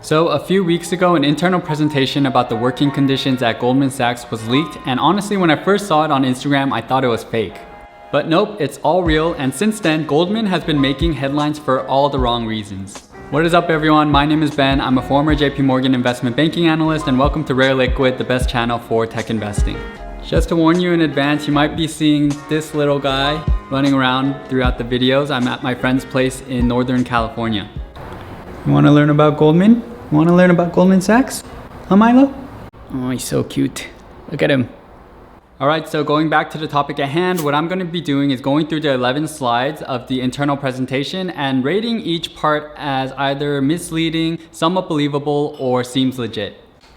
So a few weeks ago, an internal presentation about the working conditions at Goldman Sachs was leaked, and honestly, when I first saw it on Instagram, I thought it was fake. But nope, it's all real, and since then, Goldman has been making headlines for all the wrong reasons. What is up everyone, my name is Ben, I'm a former JP Morgan investment banking analyst, and welcome to Rare Liquid, the best channel for tech investing. Just to warn you in advance, you might be seeing this little guy running around throughout the videos. I'm at my friend's place in Northern California. You wanna learn about Goldman? You wanna learn about Goldman Sachs? Huh, Milo? Oh, he's so cute. Look at him. All right, so going back to the topic at hand, what I'm gonna be doing is going through the 11 slides of the internal presentation and rating each part as either misleading, somewhat believable, or seems legit.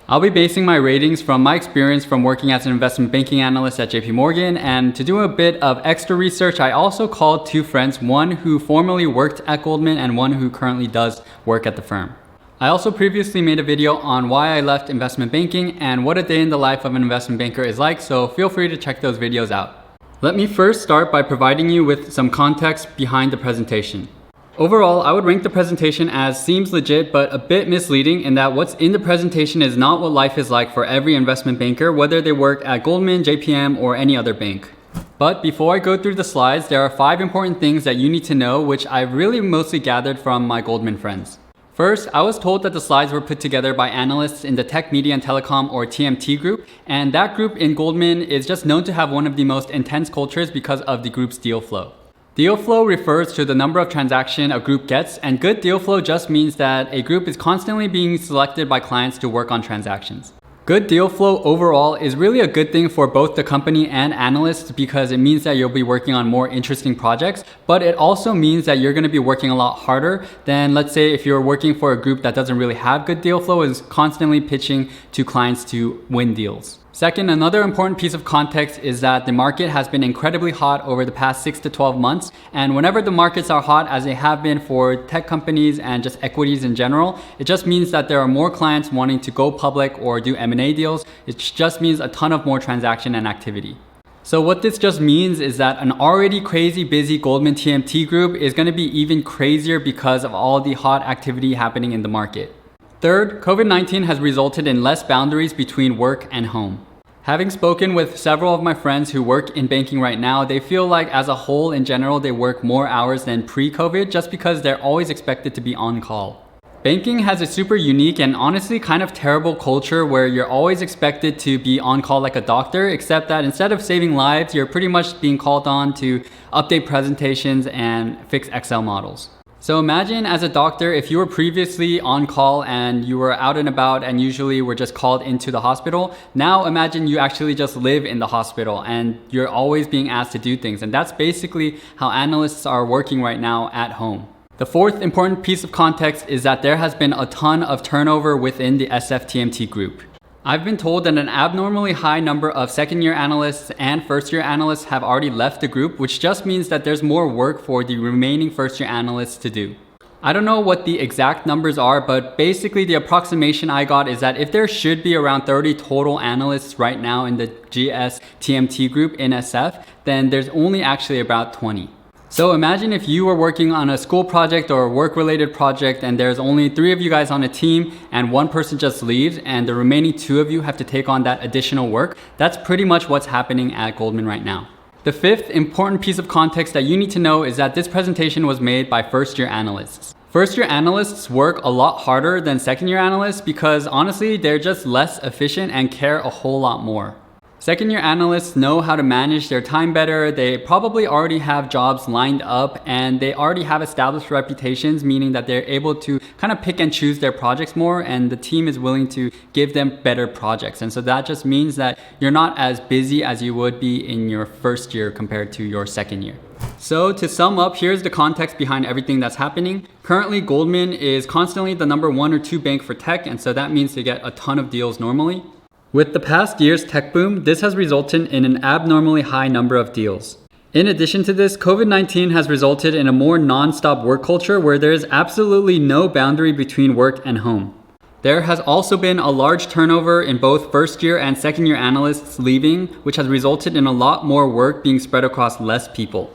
I'll be basing my ratings from my experience from working as an investment banking analyst at JP Morgan, and to do a bit of extra research, I also called two friends, one who formerly worked at Goldman and one who currently does work at the firm. I also previously made a video on why I left investment banking and what a day in the life of an investment banker is like, so feel free to check those videos out. Let me first start by providing you with some context behind the presentation. Overall, I would rank the presentation as seems legit but a bit misleading in that what's in the presentation is not what life is like for every investment banker, whether they work at Goldman, JPM, or any other bank. But before I go through the slides, there are 5 important things that you need to know, which I've really mostly gathered from my Goldman friends. First, I was told that the slides were put together by analysts in the Tech, Media, and Telecom or TMT group, and that group in Goldman is just known to have one of the most intense cultures because of the group's deal flow. Deal flow refers to the number of transactions a group gets, and good deal flow just means that a group is constantly being selected by clients to work on transactions. Good deal flow overall is really a good thing for both the company and analysts because it means that you'll be working on more interesting projects, but it also means that you're going to be working a lot harder than, let's say, if you're working for a group that doesn't really have good deal flow, is constantly pitching to clients to win deals. Second, another important piece of context is that the market has been incredibly hot over the past 6 to 12 months. And whenever the markets are hot, as they have been for tech companies and just equities in general, it just means that there are more clients wanting to go public or do M&A deals. It just means a ton of more transaction and activity. So what this just means is that an already crazy busy Goldman TMT group is going to be even crazier because of all the hot activity happening in the market. Third, COVID-19 has resulted in less boundaries between work and home. Having spoken with several of my friends who work in banking right now, they feel like as a whole in general, they work more hours than pre-COVID just because they're always expected to be on call. Banking has a super unique and honestly kind of terrible culture where you're always expected to be on call like a doctor, except that instead of saving lives, you're pretty much being called on to update presentations and fix Excel models. So imagine as a doctor, if you were previously on call and you were out and about and usually were just called into the hospital, now imagine you actually just live in the hospital and you're always being asked to do things. And that's basically how analysts are working right now at home. The fourth important piece of context is that there has been a ton of turnover within the SFTMT group. I've been told that an abnormally high number of second-year analysts and first-year analysts have already left the group, which just means that there's more work for the remaining first-year analysts to do. I don't know what the exact numbers are, but basically the approximation I got is that if there should be around 30 total analysts right now in the GS-TMT group in SF, then there's only actually about 20. So imagine if you were working on a school project or a work-related project and there's only 3 of you guys on a team and one person just leaves and the remaining 2 of you have to take on that additional work. That's pretty much what's happening at Goldman right now. The fifth important piece of context that you need to know is that this presentation was made by first-year analysts. First-year analysts work a lot harder than second-year analysts because honestly, they're just less efficient and care a whole lot more. Second-year analysts know how to manage their time better, they probably already have jobs lined up, and they already have established reputations, meaning that they're able to kind of pick and choose their projects more, and the team is willing to give them better projects. And so that just means that you're not as busy as you would be in your first year compared to your second year. So to sum up, here's the context behind everything that's happening. Currently, Goldman is constantly the number 1 or 2 bank for tech, and so that means they get a ton of deals normally. With the past year's tech boom, this has resulted in an abnormally high number of deals. In addition to this, COVID-19 has resulted in a more non-stop work culture where there is absolutely no boundary between work and home. There has also been a large turnover in both first-year and second-year analysts leaving, which has resulted in a lot more work being spread across less people.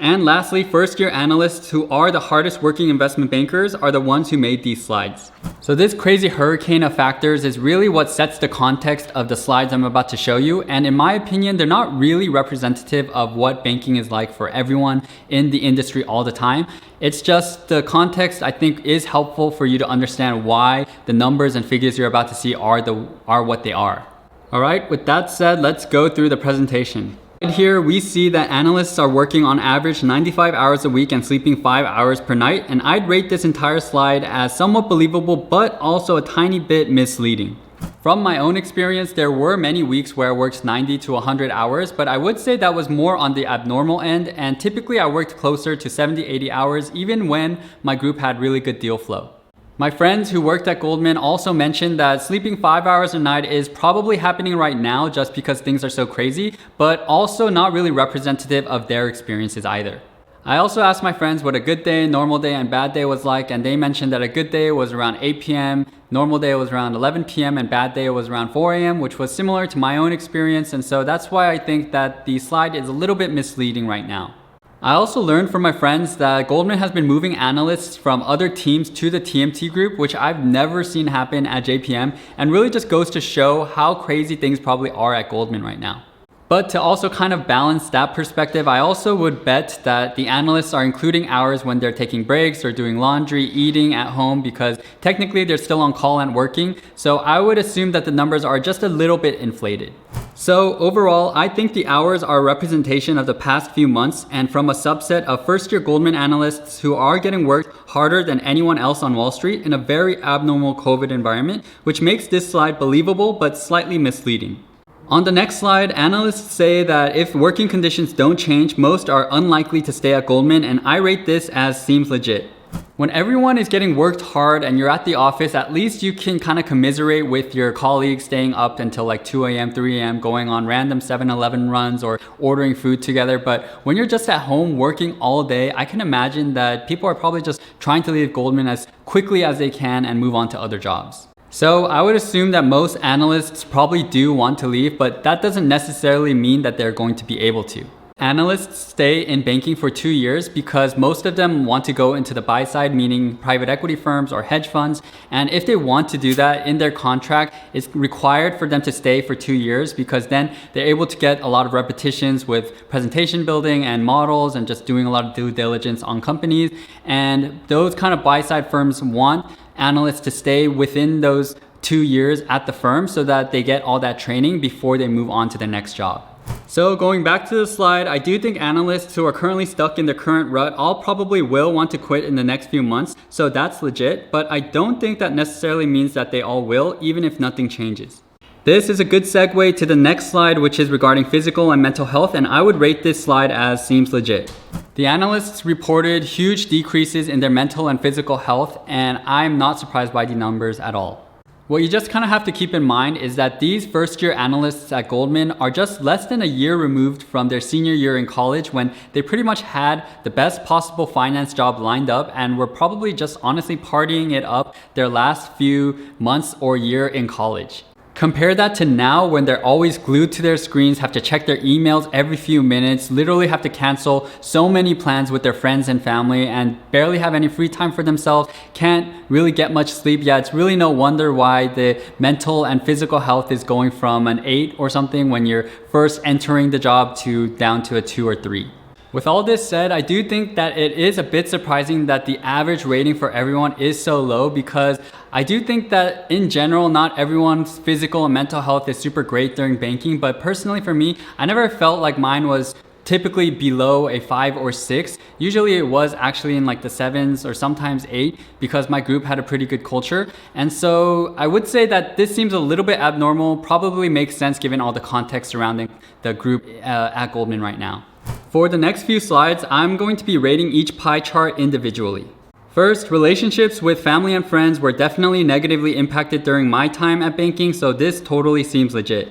And lastly, first-year analysts, who are the hardest working investment bankers, are the ones who made these slides. So this crazy hurricane of factors is really what sets the context of the slides I'm about to show you. And in my opinion, they're not really representative of what banking is like for everyone in the industry all the time. It's just the context I think is helpful for you to understand why the numbers and figures you're about to see are what they are. All right, with that said, let's go through the presentation. Here we see that analysts are working on average 95 hours a week and sleeping 5 hours per night, and I'd rate this entire slide as somewhat believable but also a tiny bit misleading. From my own experience, there were many weeks where I worked 90 to 100 hours, but I would say that was more on the abnormal end, and typically I worked closer to 70-80 hours even when my group had really good deal flow. My friends who worked at Goldman also mentioned that sleeping 5 hours a night is probably happening right now just because things are so crazy, but also not really representative of their experiences either. I also asked my friends what a good day, normal day, and bad day was like, and they mentioned that a good day was around 8 p.m., normal day was around 11 p.m., and bad day was around 4 a.m., which was similar to my own experience, and so that's why I think that the slide is a little bit misleading right now. I also learned from my friends that Goldman has been moving analysts from other teams to the TMT group, which I've never seen happen at JPM, and really just goes to show how crazy things probably are at Goldman right now. But to also kind of balance that perspective, I also would bet that the analysts are including hours when they're taking breaks or doing laundry, eating at home, because technically they're still on call and working. So I would assume that the numbers are just a little bit inflated. So overall, I think the hours are a representation of the past few months and from a subset of first-year Goldman analysts who are getting worked harder than anyone else on Wall Street in a very abnormal COVID environment, which makes this slide believable but slightly misleading. On the next slide, analysts say that if working conditions don't change, most are unlikely to stay at Goldman, and I rate this as seems legit. When everyone is getting worked hard and you're at the office, at least you can kind of commiserate with your colleagues staying up until like 2 a.m., 3 a.m., going on random 7-Eleven runs or ordering food together. But when you're just at home working all day, I can imagine that people are probably just trying to leave Goldman as quickly as they can and move on to other jobs. So I would assume that most analysts probably do want to leave, but that doesn't necessarily mean that they're going to be able to. Analysts stay in banking for 2 years because most of them want to go into the buy side, meaning private equity firms or hedge funds. And if they want to do that in their contract, it's required for them to stay for 2 years because then they're able to get a lot of repetitions with presentation building and models and just doing a lot of due diligence on companies. And those kind of buy side firms want analysts to stay within those 2 years at the firm so that they get all that training before they move on to the next job. So going back to the slide, I do think analysts who are currently stuck in their current rut all probably will want to quit in the next few months, so that's legit, but I don't think that necessarily means that they all will, even if nothing changes. This is a good segue to the next slide, which is regarding physical and mental health, and I would rate this slide as seems legit. The analysts reported huge decreases in their mental and physical health, and I'm not surprised by the numbers at all. What you just kind of have to keep in mind is that these first-year analysts at Goldman are just less than a year removed from their senior year in college when they pretty much had the best possible finance job lined up and were probably just honestly partying it up their last few months or year in college. Compare that to now when they're always glued to their screens, have to check their emails every few minutes, literally have to cancel so many plans with their friends and family and barely have any free time for themselves, can't really get much sleep. Yeah, it's really no wonder why the mental and physical health is going from an 8 or something when you're first entering the job to down to a 2 or 3. With all this said, I do think that it is a bit surprising that the average rating for everyone is so low because I do think that in general, not everyone's physical and mental health is super great during banking, but personally for me, I never felt like mine was typically below a 5 or 6. Usually it was actually in like the 7s or sometimes 8 because my group had a pretty good culture. And so I would say that this seems a little bit abnormal, probably makes sense given all the context surrounding the group at Goldman right now. For the next few slides, I'm going to be rating each pie chart individually. First, relationships with family and friends were definitely negatively impacted during my time at banking, so this totally seems legit.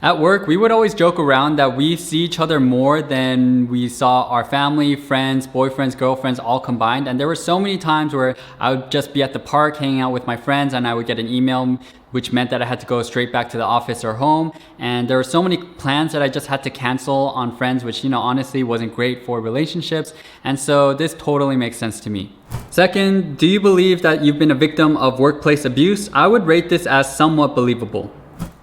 At work, we would always joke around that we see each other more than we saw our family, friends, boyfriends, girlfriends all combined. And there were so many times where I would just be at the park hanging out with my friends and I would get an email which meant that I had to go straight back to the office or home. And there were so many plans that I just had to cancel on friends, which, honestly wasn't great for relationships. And so this totally makes sense to me. Second, do you believe that you've been a victim of workplace abuse? I would rate this as somewhat believable.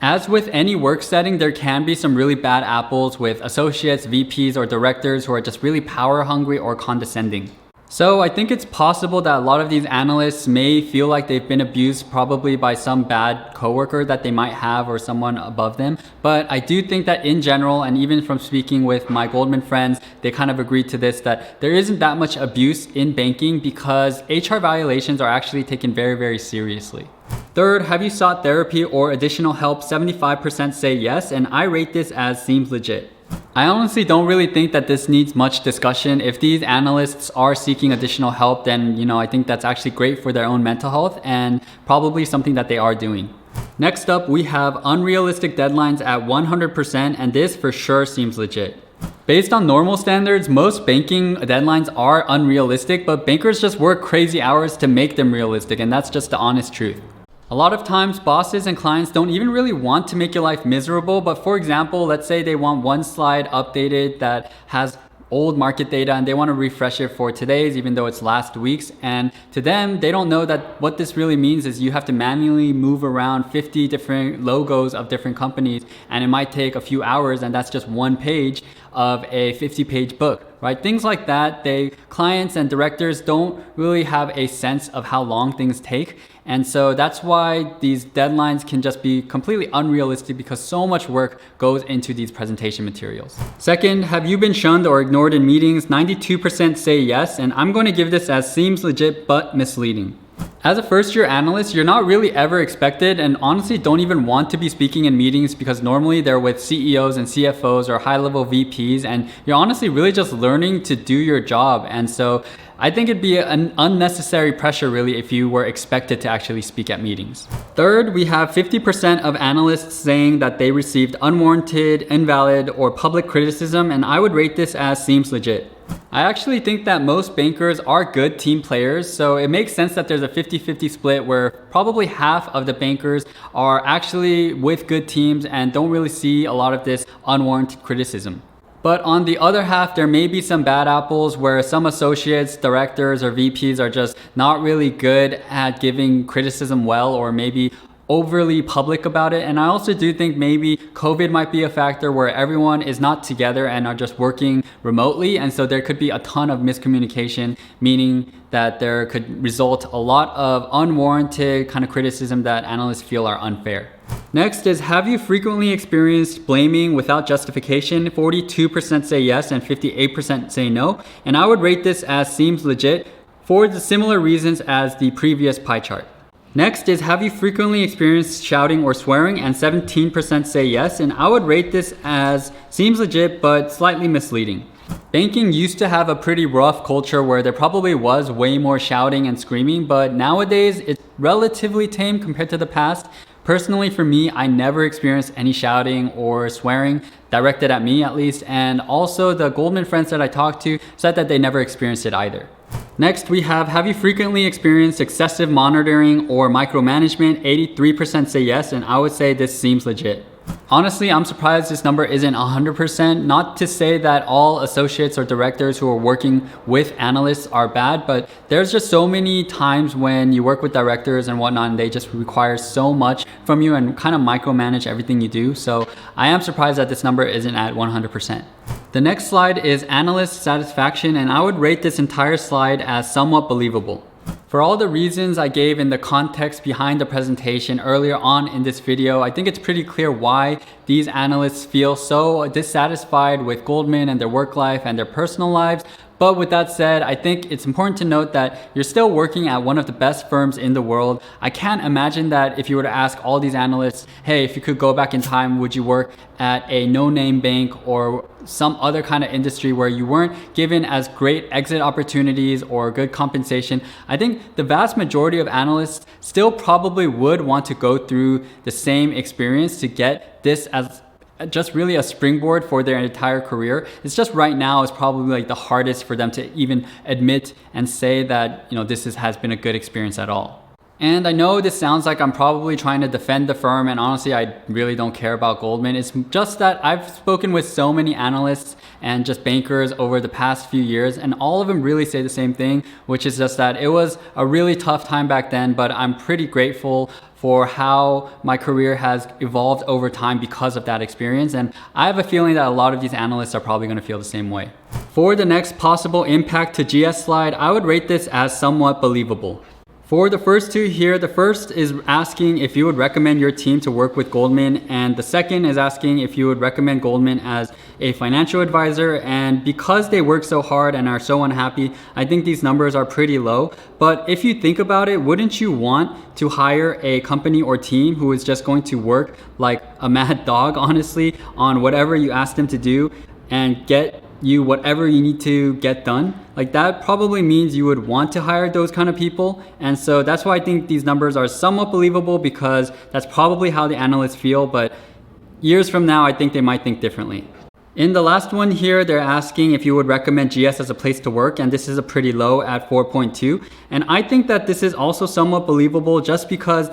As with any work setting, there can be some really bad apples with associates, VPs, or directors who are just really power hungry or condescending. So I think it's possible that a lot of these analysts may feel like they've been abused probably by some bad coworker that they might have or someone above them. But I do think that in general, and even from speaking with my Goldman friends, they kind of agreed to this, that there isn't that much abuse in banking because HR violations are actually taken very, very seriously. Third, have you sought therapy or additional help? 75% say yes, and I rate this as seems legit. I honestly don't really think that this needs much discussion. If these analysts are seeking additional help, then I think that's actually great for their own mental health and probably something that they are doing. Next up, we have unrealistic deadlines at 100%, and this for sure seems legit. Based on normal standards, most banking deadlines are unrealistic, but bankers just work crazy hours to make them realistic, and that's just the honest truth. A lot of times, bosses and clients don't even really want to make your life miserable, but for example, let's say they want one slide updated that has old market data and they want to refresh it for today's, even though it's last week's. And to them, they don't know that what this really means is you have to manually move around 50 different logos of different companies, and it might take a few hours, and that's just one page of a 50-page book, right? Things like that, clients and directors don't really have a sense of how long things take. And so that's why these deadlines can just be completely unrealistic because so much work goes into these presentation materials. Second, have you been shunned or ignored in meetings? 92% say yes, and I'm going to give this as seems legit but misleading. As a first-year analyst, you're not really ever expected and honestly don't even want to be speaking in meetings because normally they're with CEOs and CFOs or high-level VPs, and you're honestly really just learning to do your job. And so I think it'd be an unnecessary pressure really if you were expected to actually speak at meetings. Third, we have 50% of analysts saying that they received unwarranted, invalid, or public criticism, and I would rate this as seems legit. I actually think that most bankers are good team players, so it makes sense that there's a 50-50 split where probably half of the bankers are actually with good teams and don't really see a lot of this unwarranted criticism. But on the other half, there may be some bad apples where some associates, directors, or VPs are just not really good at giving criticism well, or maybe overly public about it. And I also do think maybe COVID might be a factor where everyone is not together and are just working remotely. And so there could be a ton of miscommunication, meaning that there could result a lot of unwarranted kind of criticism that analysts feel are unfair. Next is, have you frequently experienced blaming without justification? 42% say yes and 58% say no. And I would rate this as seems legit for the similar reasons as the previous pie chart. Next is, have you frequently experienced shouting or swearing? And 17% say yes, and I would rate this as seems legit but slightly misleading. Banking used to have a pretty rough culture where there probably was way more shouting and screaming, but nowadays it's relatively tame compared to the past. Personally, for me, I never experienced any shouting or swearing, directed at me at least, and also the Goldman friends that I talked to said that they never experienced it either. Next, we have you frequently experienced excessive monitoring or micromanagement? 83% say yes, and I would say this seems legit. Honestly, I'm surprised this number isn't 100%. Not to say that all associates or directors who are working with analysts are bad, but there's just so many times when you work with directors and whatnot, and they just require so much from you and kind of micromanage everything you do. So I am surprised that this number isn't at 100%. The next slide is analyst satisfaction, and I would rate this entire slide as somewhat believable. For all the reasons I gave in the context behind the presentation earlier on in this video, I think it's pretty clear why these analysts feel so dissatisfied with Goldman and their work life and their personal lives. But with that said, I think it's important to note that you're still working at one of the best firms in the world. I can't imagine that if you were to ask all these analysts, hey, if you could go back in time, would you work at a no-name bank or some other kind of industry where you weren't given as great exit opportunities or good compensation? I think the vast majority of analysts still probably would want to go through the same experience to get this as just really a springboard for their entire career. It's just right now is probably like the hardest for them to even admit and say that, this has been a good experience at all. And I know this sounds like I'm probably trying to defend the firm, and honestly, I really don't care about Goldman. It's just that I've spoken with so many analysts and just bankers over the past few years, and all of them really say the same thing, which is just that it was a really tough time back then, but I'm pretty grateful for how my career has evolved over time because of that experience. And I have a feeling that a lot of these analysts are probably gonna feel the same way. For the next possible impact to GS slide, I would rate this as somewhat believable. For the first two here, the first is asking if you would recommend your team to work with Goldman, and the second is asking if you would recommend Goldman as a financial advisor. And because they work so hard and are so unhappy, I think these numbers are pretty low. But if you think about it, wouldn't you want to hire a company or team who is just going to work like a mad dog, honestly, on whatever you ask them to do and get you whatever you need to get done? Like, that probably means you would want to hire those kind of people. And so that's why I think these numbers are somewhat believable, because that's probably how the analysts feel. But years from now, I think they might think differently. In the last one here, they're asking if you would recommend GS as a place to work, and this is a pretty low at 4.2. And I think that this is also somewhat believable, just because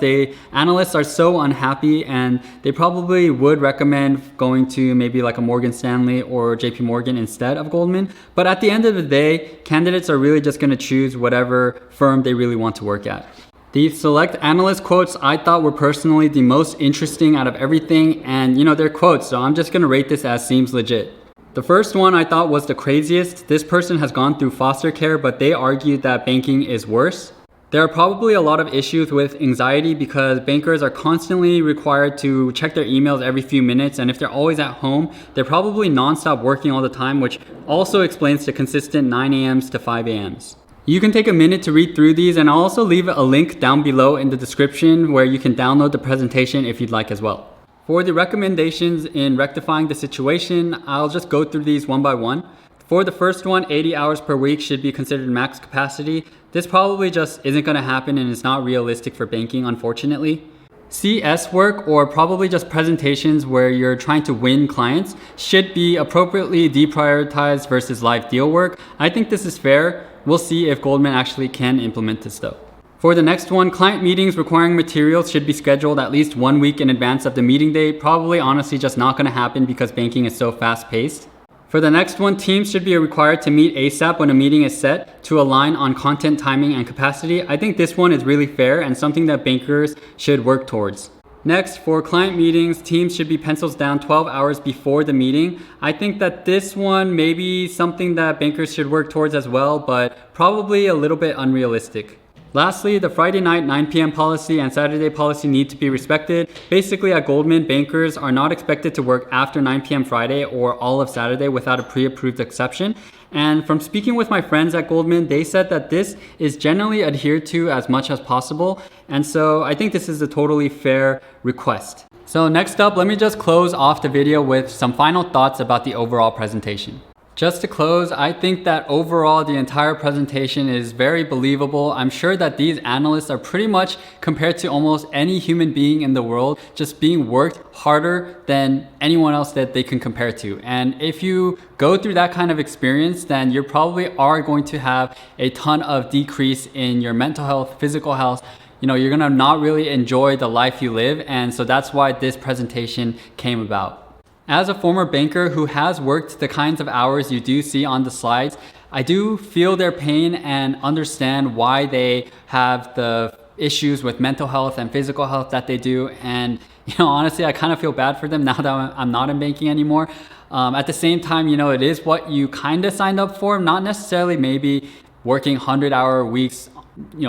analysts are so unhappy, and they probably would recommend going to maybe like a Morgan Stanley or JP Morgan instead of Goldman. But at the end of the day, candidates are really just going to choose whatever firm they really want to work at. The select analyst quotes I thought were personally the most interesting out of everything, and they're quotes, so I'm just gonna rate this as seems legit. The first one I thought was the craziest. This person has gone through foster care, but they argued that banking is worse. There are probably a lot of issues with anxiety because bankers are constantly required to check their emails every few minutes, and if they're always at home, they're probably nonstop working all the time, which also explains the consistent 9 a.m.s to 5 a.m.s. You can take a minute to read through these, and I'll also leave a link down below in the description where you can download the presentation if you'd like as well. For the recommendations in rectifying the situation, I'll just go through these one by one. For the first one, 80 hours per week should be considered max capacity. This probably just isn't going to happen, and it's not realistic for banking, unfortunately. CS work, or probably just presentations where you're trying to win clients, should be appropriately deprioritized versus live deal work. I think this is fair. We'll see if Goldman actually can implement this though. For the next one, client meetings requiring materials should be scheduled at least 1 week in advance of the meeting date. Probably honestly just not going to happen because banking is so fast paced. For the next one, teams should be required to meet ASAP when a meeting is set to align on content, timing, and capacity. I think this one is really fair and something that bankers should work towards. Next, for client meetings, teams should be pencils down 12 hours before the meeting. I think that this one may be something that bankers should work towards as well, but probably a little bit unrealistic. Lastly, the Friday night 9 p.m. policy and Saturday policy need to be respected. Basically, at Goldman, bankers are not expected to work after 9 p.m. Friday or all of Saturday without a pre-approved exception. And from speaking with my friends at Goldman, they said that this is generally adhered to as much as possible. And so I think this is a totally fair request. So next up, let me just close off the video with some final thoughts about the overall presentation. Just to close, I think that overall the entire presentation is very believable. I'm sure that these analysts are pretty much, compared to almost any human being in the world, just being worked harder than anyone else that they can compare to. And if you go through that kind of experience, then you probably are going to have a ton of decrease in your mental health, physical health. You're gonna not really enjoy the life you live. And so that's why this presentation came about. As a former banker who has worked the kinds of hours you do see on the slides, I do feel their pain and understand why they have the issues with mental health and physical health that they do. And honestly, I kind of feel bad for them now that I'm not in banking anymore. At the same time, it is what you kind of signed up for, not necessarily maybe working 100-hour weeks,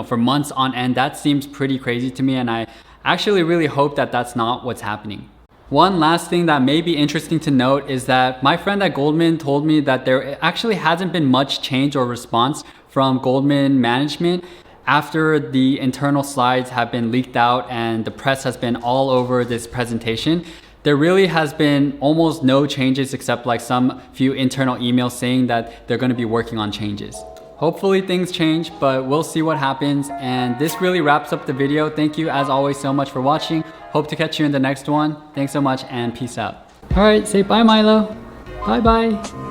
for months on end. That seems pretty crazy to me, and I actually really hope that that's not what's happening. One last thing that may be interesting to note is that my friend at Goldman told me that there actually hasn't been much change or response from Goldman management after the internal slides have been leaked out and the press has been all over this presentation. There really has been almost no changes except like some few internal emails saying that they're going to be working on changes. Hopefully things change, but we'll see what happens. And this really wraps up the video. Thank you as always so much for watching. Hope to catch you in the next one. Thanks so much and peace out. Alright, say bye Milo. Bye bye.